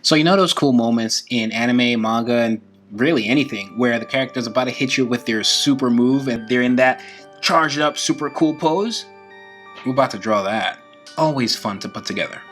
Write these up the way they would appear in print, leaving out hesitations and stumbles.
So you know those cool moments in anime, manga, and really anything where the character's about to hit you with their super move and they're in that charged up super cool pose? We're about to draw that. Always fun to put together.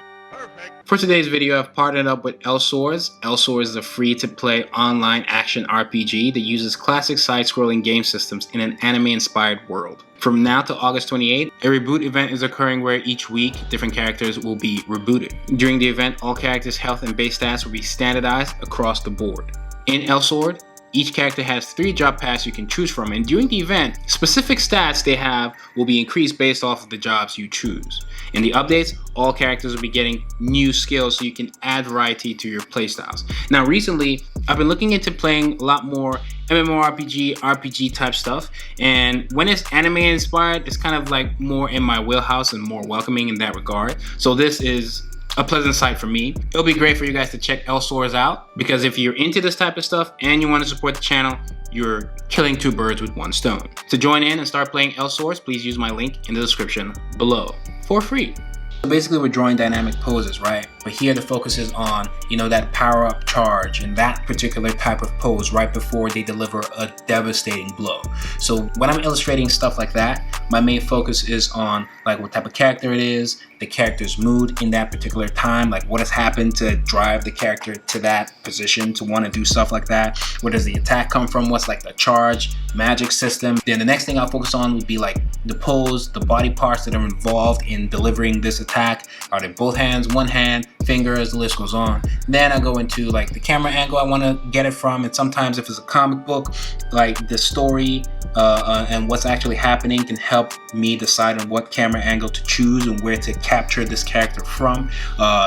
For today's video, I've partnered up with LSource. LSource is a free-to-play online action RPG that uses classic side-scrolling game systems in an anime-inspired world. From now to August 28th, a reboot event is occurring where each week, different characters will be rebooted. During the event, all characters' health and base stats will be standardized across the board. In LSource, each character has 3 job paths you can choose from, and during the event, specific stats they have will be increased based off of the jobs you choose. In the updates, all characters will be getting new skills so you can add variety to your playstyles. Now recently, I've been looking into playing a lot more MMORPG, RPG type stuff, and when it's anime inspired, it's kind of like more in my wheelhouse and more welcoming in that regard. So this is a pleasant sight for me. It'll be great for you guys to check LSource out, because if you're into this type of stuff and you want to support the channel, you're killing 2 birds with 1 stone. To join in and start playing LSource, please use my link in the description below for free. So basically we're drawing dynamic poses, right? But here the focus is on, that power up charge and that particular type of pose right before they deliver a devastating blow. So when I'm illustrating stuff like that, my main focus is on like what type of character it is, the character's mood in that particular time, like what has happened to drive the character to that position to want to do stuff like that. Where does the attack come from? What's like the charge, magic system? Then the next thing I'll focus on would be like the pose, the body parts that are involved in delivering this attack. Are they both hands, one hand, fingers, the list goes on. Then I go into like the camera angle I want to get it from, and sometimes if it's a comic book, like the story and what's actually happening can help me decide on what camera angle to choose and where to capture this character from.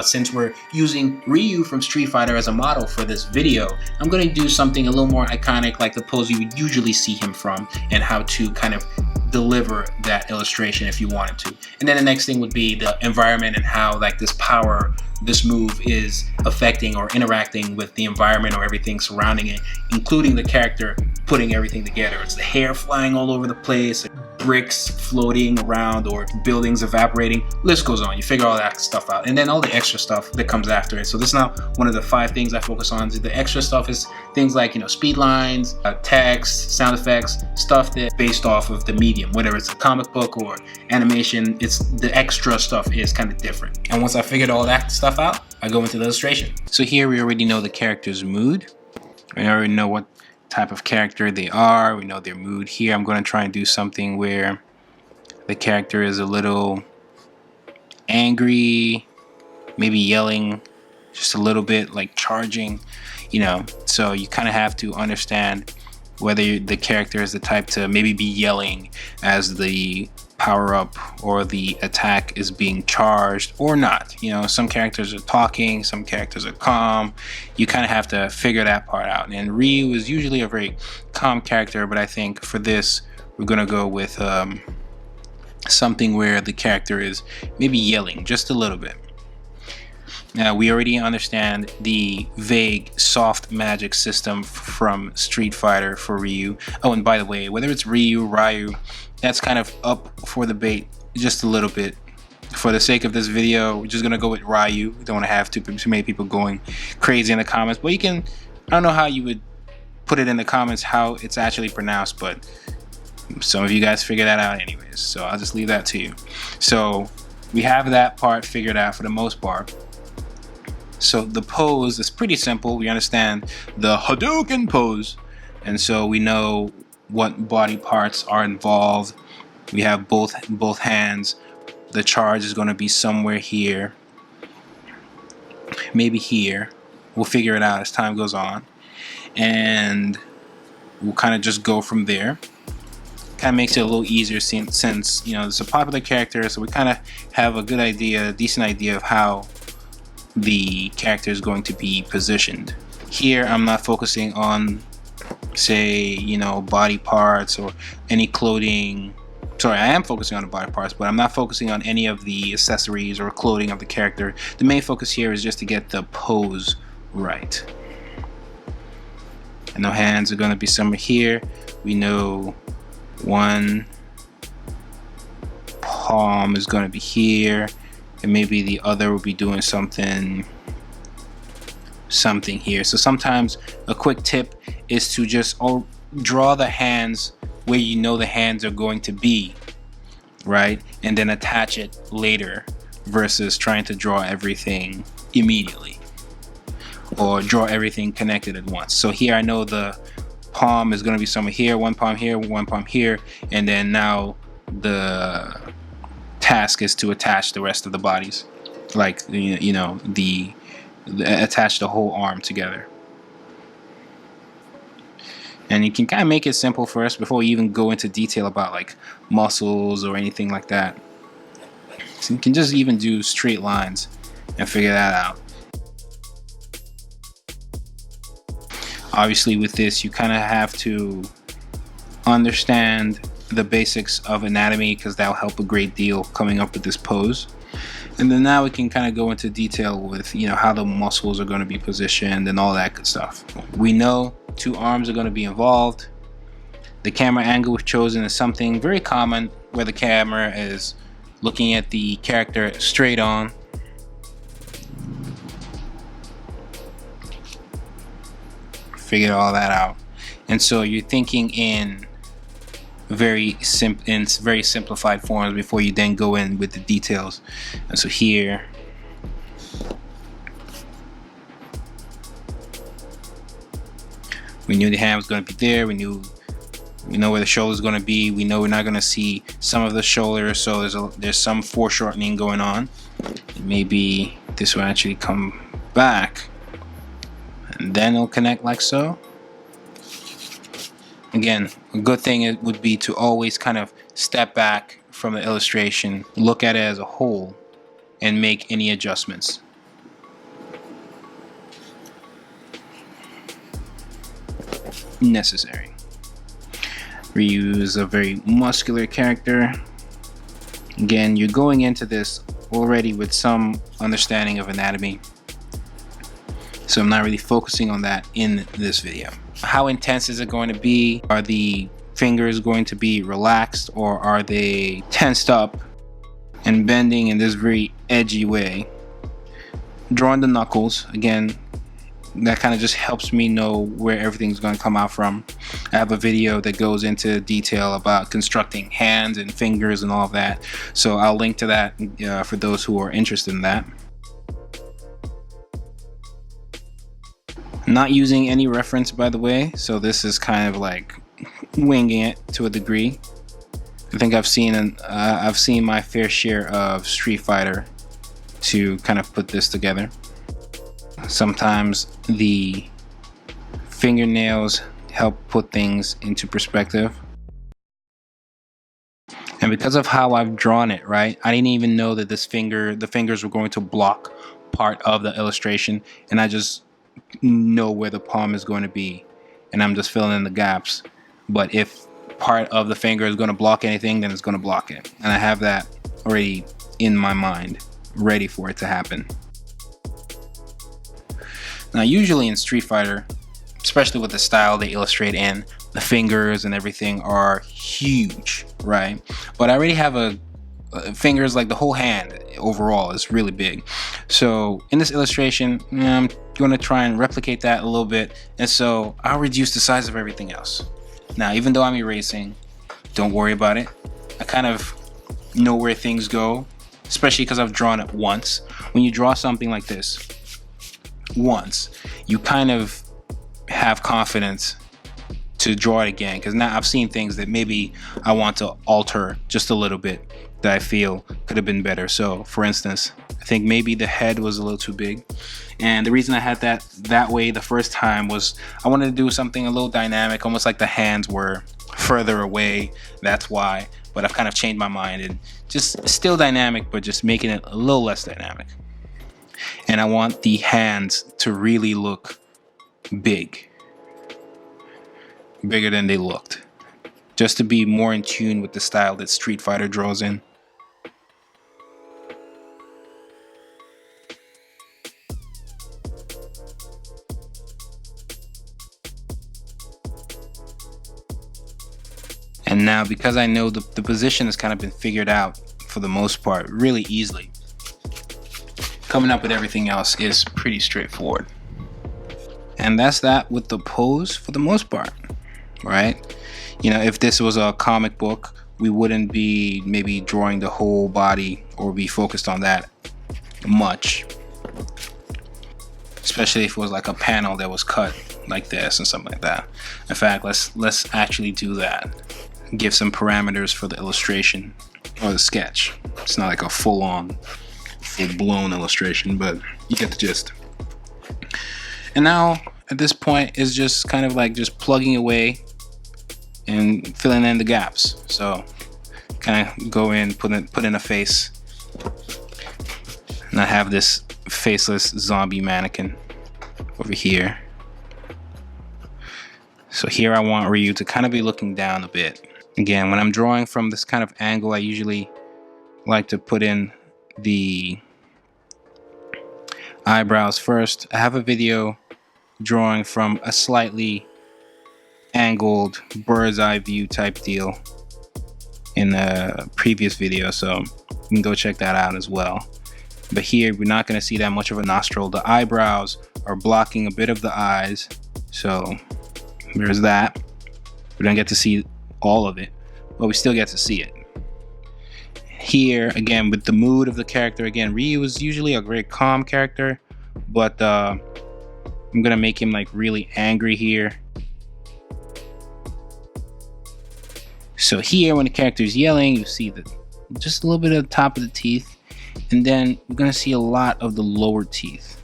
Since we're using Ryu from Street Fighter as a model for this video, I'm going to do something a little more iconic, like the pose you would usually see him from, and how to kind of deliver that illustration if you wanted to. And then the next thing would be the environment and how like this move is affecting or interacting with the environment or everything surrounding it, including the character putting everything together. It's the hair flying all over the place, bricks floating around, or buildings evaporating. List goes on. You figure all that stuff out, and then all the extra stuff that comes after it. So this is not one of the 5 things I focus on. The extra stuff is things like speed lines, text, sound effects, stuff that's based off of the medium, whether it's a comic book or animation. It's the extra stuff is kind of different. And once I figured all that stuff out, I go into the illustration. So here we already know the character's mood. We already know what type of character they are. We know their mood. Here I'm going to try and do something where the character is a little angry, maybe yelling just a little bit, like charging, so you kind of have to understand whether the character is the type to maybe be yelling as the power up or the attack is being charged or not. Some characters are talking, some characters are calm. You kind of have to figure that part out. And Ryu is usually a very calm character, but I think for this we're gonna go with something where the character is maybe yelling just a little bit. Now we already understand the vague soft magic system from Street Fighter for Ryu. Oh, and by the way, whether it's Ryu, Ryu, that's kind of up for debate just a little bit. For the sake of this video, we're just gonna go with Ryu. We don't want to have too many people going crazy in the comments, but I don't know how you would put it in the comments how it's actually pronounced, but some of you guys figure that out anyways, so I'll just leave that to you. So we have that part figured out for the most part. So the pose is pretty simple. We understand the HADOUKEN pose, and so we know what body parts are involved. We have both hands. The charge is going to be somewhere here, maybe here. We'll figure it out as time goes on, and we'll kind of just go from there. Kind of makes it a little easier since it's a popular character, so we kind of have a good idea, a decent idea of how the character is going to be positioned. Here I'm not focusing on, say, body parts or any clothing. Sorry, I am focusing on the body parts, but I'm not focusing on any of the accessories or clothing of the character. The main focus here is just to get the pose right. And the hands are going to be somewhere here. We know one palm is going to be here, and maybe the other will be doing something something here. So sometimes a quick tip is to just draw the hands where you know the hands are going to be, right? And then attach it later versus trying to draw everything immediately or draw everything connected at once. So here I know the palm is going to be somewhere here, one palm here, one palm here, and then now the task is to attach the rest of the bodies, like attach the whole arm together. And you can kind of make it simple first before you even go into detail about like muscles or anything like that. So you can just even do straight lines and figure that out. Obviously with this you kind of have to understand the basics of anatomy, because that'll help a great deal coming up with this pose. And then now we can kind of go into detail with how the muscles are going to be positioned and all that good stuff. We know 2 arms are going to be involved. The camera angle we've chosen is something very common, where the camera is looking at the character straight on. Figure all that out. And so you're thinking in very simplified forms before you then go in with the details. And so here we knew the hand was going to be there. We know where the shoulder is going to be. We know we're not going to see some of the shoulder, so there's some foreshortening going on. Maybe this will actually come back and then it'll connect like so. Again, a good thing would be to always kind of step back from the illustration, look at it as a whole, and make any adjustments. Necessary. Reuse a very muscular character. Again, you're going into this already with some understanding of anatomy, so I'm not really focusing on that in this video. How intense is it going to be? Are the fingers going to be relaxed, or are they tensed up and bending in this very edgy way? Drawing the knuckles, again, that kind of just helps me know where everything's going to come out from. I have a video that goes into detail about constructing hands and fingers and all of that, so I'll link to that for those who are interested in that. Not using any reference, by the way, so this is kind of like winging it to a degree. I think I've seen my fair share of Street Fighter to kind of put this together. Sometimes the fingernails help put things into perspective. And because of how I've drawn it, right, I didn't even know that the fingers were going to block part of the illustration, and I just know where the palm is going to be, and I'm just filling in the gaps. But if part of the finger is going to block anything, then it's going to block it, and I have that already in my mind, ready for it to happen. Now usually in Street Fighter, especially with the style they illustrate in, the fingers and everything are huge, right? But I already have fingers, like the whole hand overall is really big. So in this illustration, I'm going to try and replicate that a little bit, and so I'll reduce the size of everything else. Now even though I'm erasing, don't worry about it. I kind of know where things go, especially because I've drawn it once. When you draw something like this once, you kind of have confidence to draw it again, because now I've seen things that maybe I want to alter just a little bit that I feel could have been better. So for instance, I think maybe the head was a little too big, and the reason I had that way the first time was I wanted to do something a little dynamic, almost like the hands were further away. That's why. But I've kind of changed my mind and just still dynamic, but just making it a little less dynamic. And I want the hands to really look big, bigger than they looked, just to be more in tune with the style that Street Fighter draws in. And now, because I know the position has kind of been figured out for the most part really easily, coming up with everything else is pretty straightforward. And that's that with the pose for the most part, right? You know, if this was a comic book, we wouldn't be maybe drawing the whole body or be focused on that much, especially if it was like a panel that was cut like this and something like that. In fact, let's actually do that. Give some parameters for the illustration or the sketch. It's not like a full-on, full-blown illustration, but you get the gist. And now at this point it's just kind of like just plugging away and filling in the gaps. So kind of go in, put in a face, and I have this faceless zombie mannequin over here. So here I want Ryu to kind of be looking down a bit. Again, when I'm drawing from this kind of angle, I usually like to put in the eyebrows first. I have a video drawing from a slightly angled bird's eye view type deal in a previous video, so you can go check that out as well. But here we're not going to see that much of a nostril. The eyebrows are blocking a bit of the eyes, so there's that. We don't get to see all of it, but we still get to see it. Here again, with the mood of the character, again, Ryu is usually a very calm character, but I'm gonna make him like really angry here. So here, when the character is yelling, you see just a little bit of the top of the teeth, and then we're gonna see a lot of the lower teeth.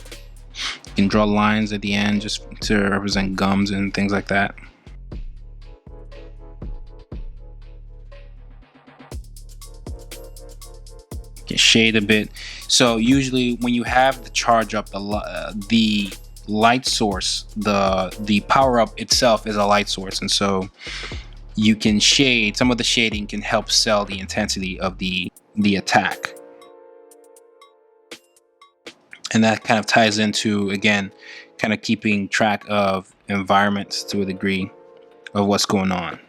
You can draw lines at the end just to represent gums and things like that. Shade a bit. So usually when you have the charge up, the light source, the power up itself is a light source, and so you can shade. Some of the shading can help sell the intensity of the attack, and that kind of ties into, again, kind of keeping track of environments to a degree of what's going on.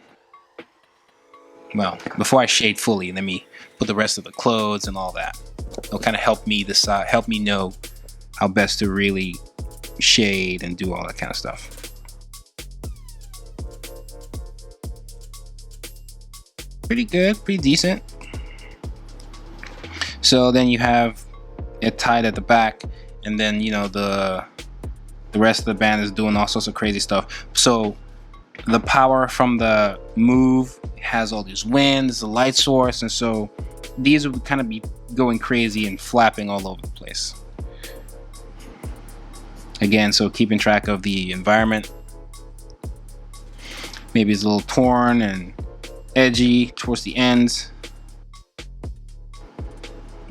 Well, before I shade fully, let me put the rest of the clothes and all that. It'll kind of help me decide, help me know how best to really shade and do all that kind of stuff. Pretty good, pretty decent. So then you have it tied at the back, and then, you know, the rest of the band is doing all sorts of crazy stuff. So the power from the move has all these winds, the light source, and so these would kind of be going crazy and flapping all over the place. Again, so keeping track of the environment. Maybe it's a little torn and edgy towards the ends.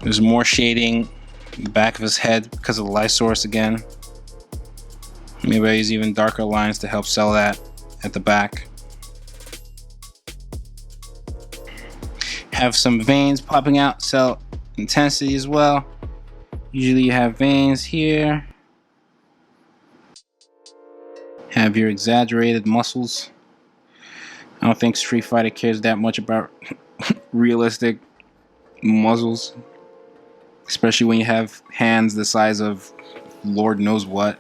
There's more shading in the back of his head because of the light source again. Maybe I use even darker lines to help sell that at the back. Have some veins popping out, sell intensity as well. Usually you have veins here. Have your exaggerated muscles. I don't think Street Fighter cares that much about realistic muscles, especially when you have hands the size of Lord knows what.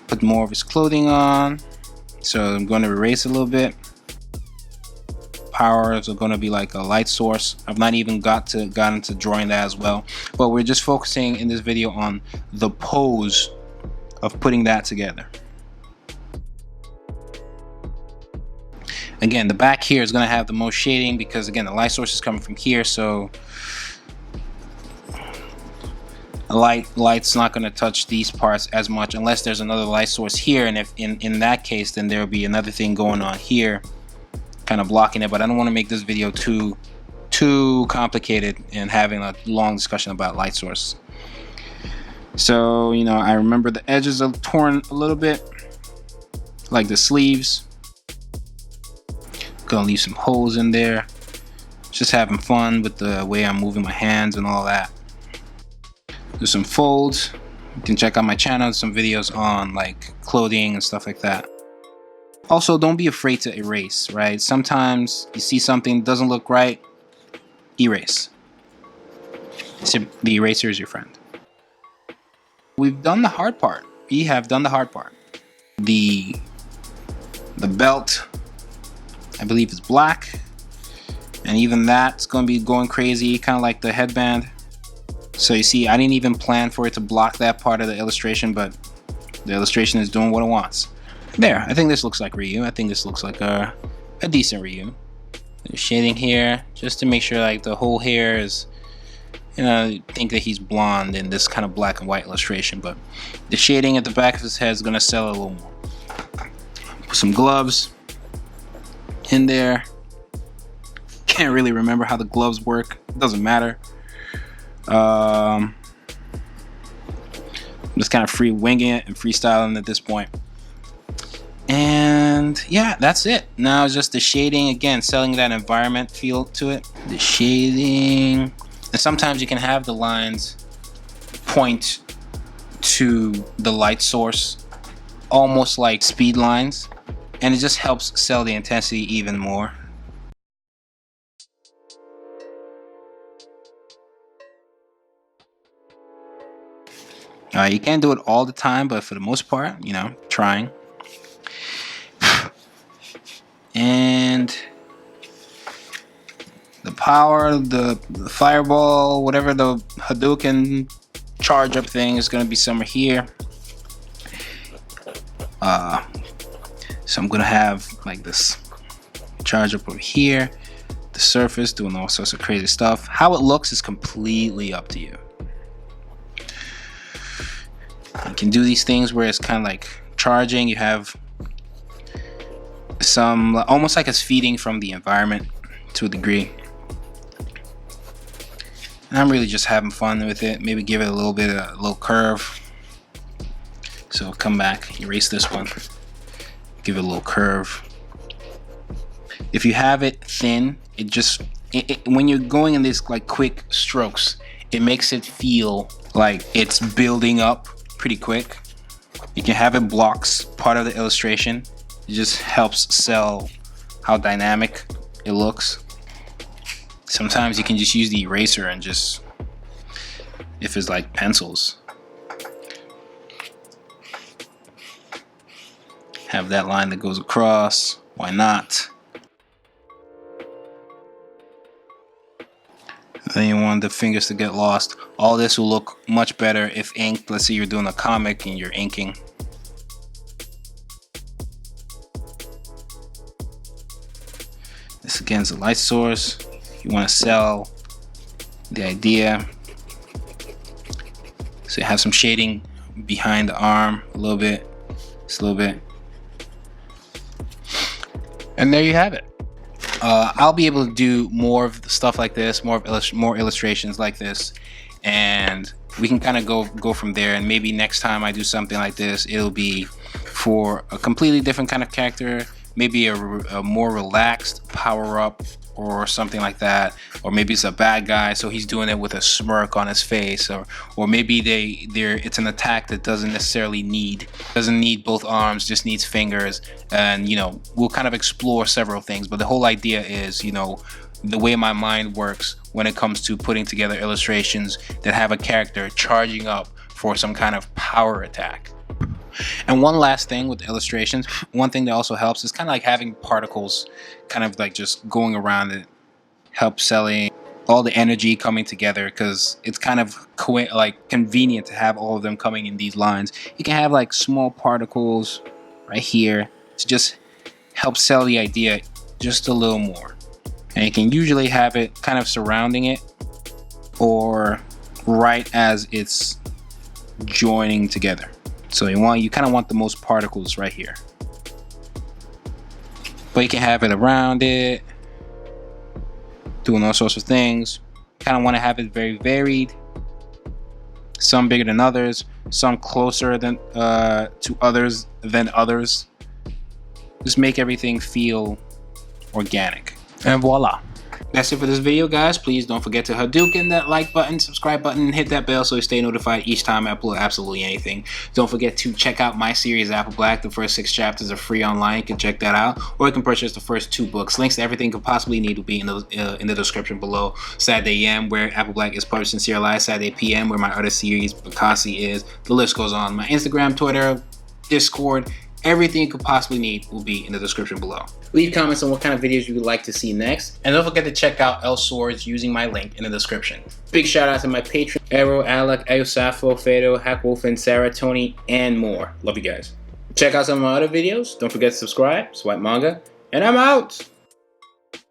Put more of his clothing on. So I'm going to erase a little bit. Powers are going to be like a light source. I've not even gotten to drawing that as well, but we're just focusing in this video on the pose of putting that together. Again, the back here is going to have the most shading because, again, the light source is coming from here, so light's not going to touch these parts as much unless there's another light source here, and if in that case, then there will be another thing going on here kind of blocking it. But I don't want to make this video too complicated and having a long discussion about light source. So, you know, I remember the edges are torn a little bit, like the sleeves. Gonna leave some holes in there. Just having fun with the way I'm moving my hands and all that. There's some folds. You can check out my channel, some videos on like clothing and stuff like that. Also, don't be afraid to erase, right? Sometimes you see something doesn't look right, erase. So the eraser is your friend. We've done the hard part. We have done the hard part. The belt, I believe, is black. And even that's going to be going crazy, kind of like the headband. So you see, I didn't even plan for it to block that part of the illustration, but the illustration is doing what it wants. There, I think this looks like Ryu. I think this looks like a decent Ryu. There's shading here, just to make sure like the whole hair is, you know, think that he's blonde in this kind of black and white illustration, but the shading at the back of his head is going to sell a little more. Put some gloves in there. Can't really remember how the gloves work. It doesn't matter. I'm just kind of free winging it and freestyling at this point. And yeah, that's it. Now it's just the shading, again, selling that environment feel to it. The shading. And sometimes you can have the lines point to the light source, almost like speed lines. And it just helps sell the intensity even more. You can't do it all the time, but for the most part, you know, trying. And the power, the fireball, whatever the Hadouken charge up thing is going to be somewhere here. So I'm going to have like this charge up over here. The surface doing all sorts of crazy stuff. How it looks is completely up to you. You can do these things where it's kind of like charging. You have some almost like it's feeding from the environment to a degree. And I'm really just having fun with it. Maybe give it a little curve. So come back, erase this one, give it a little curve. If you have it thin, it just when you're going in these like quick strokes, it makes it feel like it's building up pretty quick. You can have it blocks part of the illustration. It just helps sell how dynamic it looks. Sometimes you can just use the eraser and just, if it's like pencils, have that line that goes across. Why not? Then you want the fingers to get lost. All this will look much better if inked. Let's say you're doing a comic and you're inking. This again is the light source. You want to sell the idea. So you have some shading behind the arm, a little bit, just a little bit. And there you have it. I'll be able to do more of stuff like this, more illustrations like this, and we can kind of go from there. And maybe next time I do something like this, it'll be for a completely different kind of character, maybe a more relaxed power up or something like that, or maybe it's a bad guy, so he's doing it with a smirk on his face, or maybe it's an attack that doesn't necessarily need both arms, just needs fingers. And you know, we'll kind of explore several things, but the whole idea is, you know, the way my mind works when it comes to putting together illustrations that have a character charging up for some kind of power attack. And one last thing with illustrations, one thing that also helps is kind of like having particles kind of like just going around it, helps selling all the energy coming together, because it's kind of like convenient to have all of them coming in these lines. You can have like small particles right here to just help sell the idea just a little more. And you can usually have it kind of surrounding it or right as it's joining together. So you kind of want the most particles right here. But you can have it around it, doing all sorts of things. Kind of want to have it very varied. Some bigger than others, some closer than to others than others. Just make everything feel organic. And voila. That's it for this video, guys. Please don't forget to Hadouken that like button, subscribe button, and hit that bell so you stay notified each time I upload absolutely anything. Don't forget to check out my series, Apple Black. The first 6 chapters are free online. You can check that out, or you can purchase the first 2 books. Links to everything you could possibly need will be in the description below. Saturday AM, where Apple Black is published in serialized. Saturday PM, where my other series, BACASSI, is. The list goes on. My Instagram, Twitter, Discord, everything you could possibly need will be in the description below. Leave comments on what kind of videos you would like to see next. And don't forget to check out El Swords using my link in the description. Big shout out to my patron, Arrow, Alec, Ayosafo, Fado, Hackwolfen, Sarah, Tony, and more. Love you guys. Check out some of my other videos. Don't forget to subscribe. It's Whyt Manga. And I'm out!